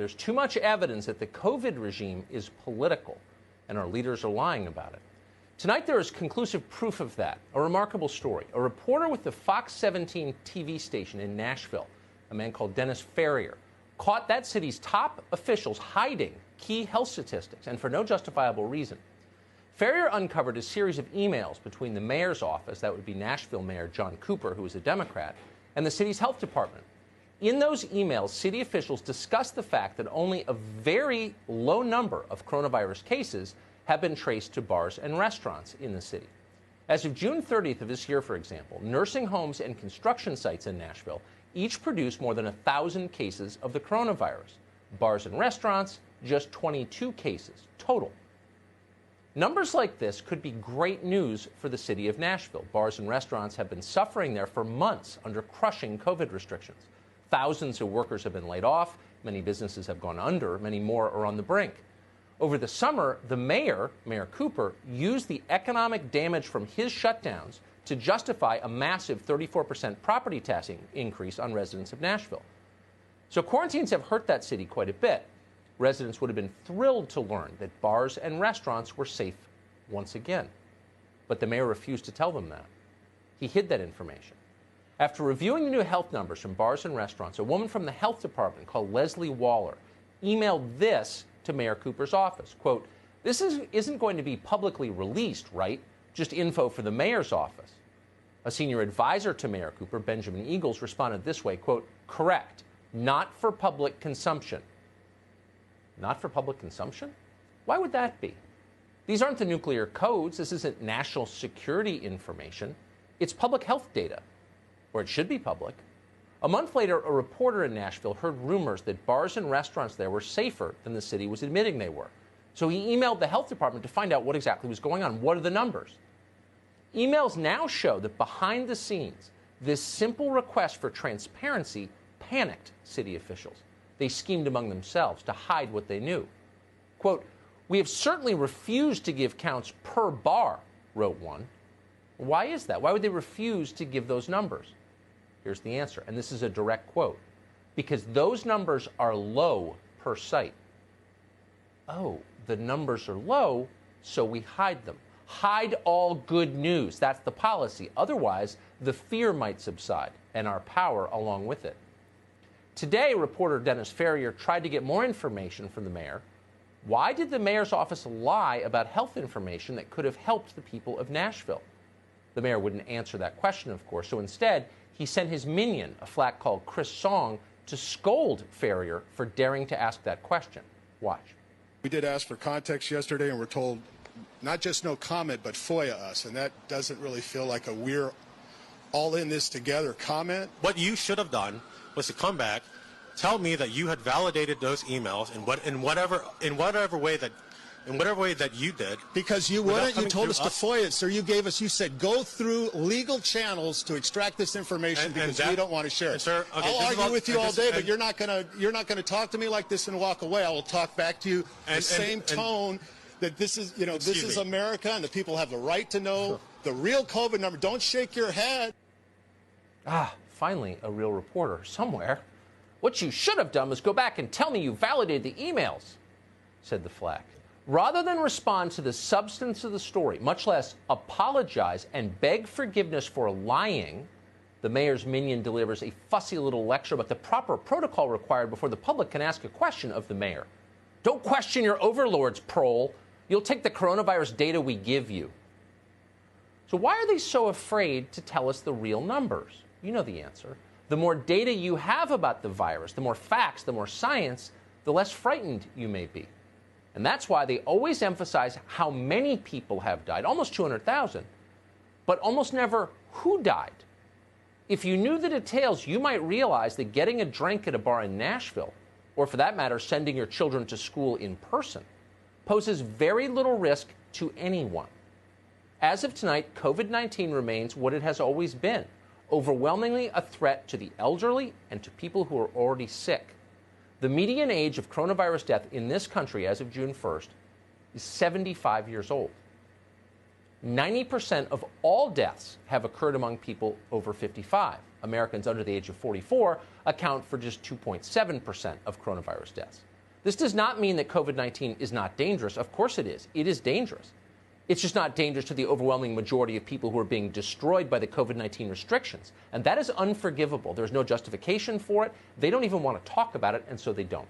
There's too much evidence that the COVID regime is political, and our leaders are lying about it. Tonight, there is conclusive proof of that. A remarkable story. A reporter with the Fox 17 TV station in Nashville, a man called Dennis Ferrier, caught that city's top officials hiding key health statistics, and for no justifiable reason. Ferrier uncovered a series of emails between the mayor's office, that would be Nashville Mayor John Cooper, who is a Democrat, and the city's health department. In those emails, city officials discussed the fact that only a very low number of coronavirus cases have been traced to bars and restaurants in the city. As of June 30th of this year, for example, nursing homes and construction sites in Nashville each produced more than 1,000 cases of the coronavirus. Bars and restaurants, just 22 cases total. Numbers like this could be great news for the city of Nashville. Bars and restaurants have been suffering there for months under crushing COVID restrictions. Thousands of workers have been laid off. Many businesses have gone under. Many more are on the brink. Over the summer, the mayor, Mayor Cooper, used the economic damage from his shutdowns to justify a massive 34% property tax increase on residents of Nashville. So quarantines have hurt that city quite a bit. Residents would have been thrilled to learn that bars and restaurants were safe once again. But the mayor refused to tell them that. He hid that information. After reviewing the new health numbers from bars and restaurants, a woman from the health department called Leslie Waller emailed this to Mayor Cooper's office. Quote, "This isn't going to be publicly released, right? Just info for the mayor's office." A senior advisor to Mayor Cooper, Benjamin Eagles, responded this way, quote, "Correct, not for public consumption." Not for public consumption? Why would that be? These aren't the nuclear codes. This isn't national security information. It's public health data, or it should be public. A month later, a reporter in Nashville heard rumors that bars and restaurants there were safer than the city was admitting they were. So he emailed the health department to find out what exactly was going on. What are the numbers? Emails now show that behind the scenes, this simple request for transparency panicked city officials. They schemed among themselves to hide what they knew. Quote, "We have certainly refused to give counts per bar," wrote one. Why is that? Why would they refuse to give those numbers? Here's the answer, and this is a direct quote. Because those numbers are low per site. Oh, the numbers are low, so we hide them. Hide all good news. That's the policy. Otherwise, the fear might subside, and our power along with it. Today, reporter Dennis Ferrier tried to get more information from the mayor. Why did the mayor's office lie about health information that could have helped the people of Nashville? The mayor wouldn't answer that question, of course, so instead, he sent his minion, a flat called Chris Song, to scold Ferrier for daring to ask that question. Watch. We did ask for context yesterday, and we're told not just no comment, but FOIA us, and that doesn't really feel like a we're all in this together comment. What you should have done was to come back, tell me that you had validated those emails in whatever way that you did. Because you wouldn't. You told us to FOIA it, sir. You said go through legal channels to extract this information because we don't want to share it. Sir, okay, I'll argue with you all day, but you're not gonna talk to me like this and walk away. I will talk back to you the same tone that this is, this is America and the people have the right to know the real COVID number. Don't shake your head. Ah, finally a real reporter somewhere. "What you should have done was go back and tell me you validated the emails," said the flack. Rather than respond to the substance of the story, much less apologize and beg forgiveness for lying, the mayor's minion delivers a fussy little lecture about the proper protocol required before the public can ask a question of the mayor. "Don't question your overlords, prole. You'll take the coronavirus data we give you." So why are they so afraid to tell us the real numbers? You know the answer. The more data you have about the virus, the more facts, the more science, the less frightened you may be. And that's why they always emphasize how many people have died, almost 200,000, but almost never who died. If you knew the details, you might realize that getting a drink at a bar in Nashville, or for that matter, sending your children to school in person, poses very little risk to anyone. As of tonight, COVID-19 remains what it has always been, overwhelmingly a threat to the elderly and to people who are already sick. The median age of coronavirus death in this country as of June 1st is 75 years old. 90% of all deaths have occurred among people over 55. Americans under the age of 44 account for just 2.7% of coronavirus deaths. This does not mean that COVID-19 is not dangerous. Of course it is. It is dangerous. It's just not dangerous to the overwhelming majority of people who are being destroyed by the COVID-19 restrictions. And that is unforgivable. There's no justification for it. They don't even want to talk about it, and so they don't.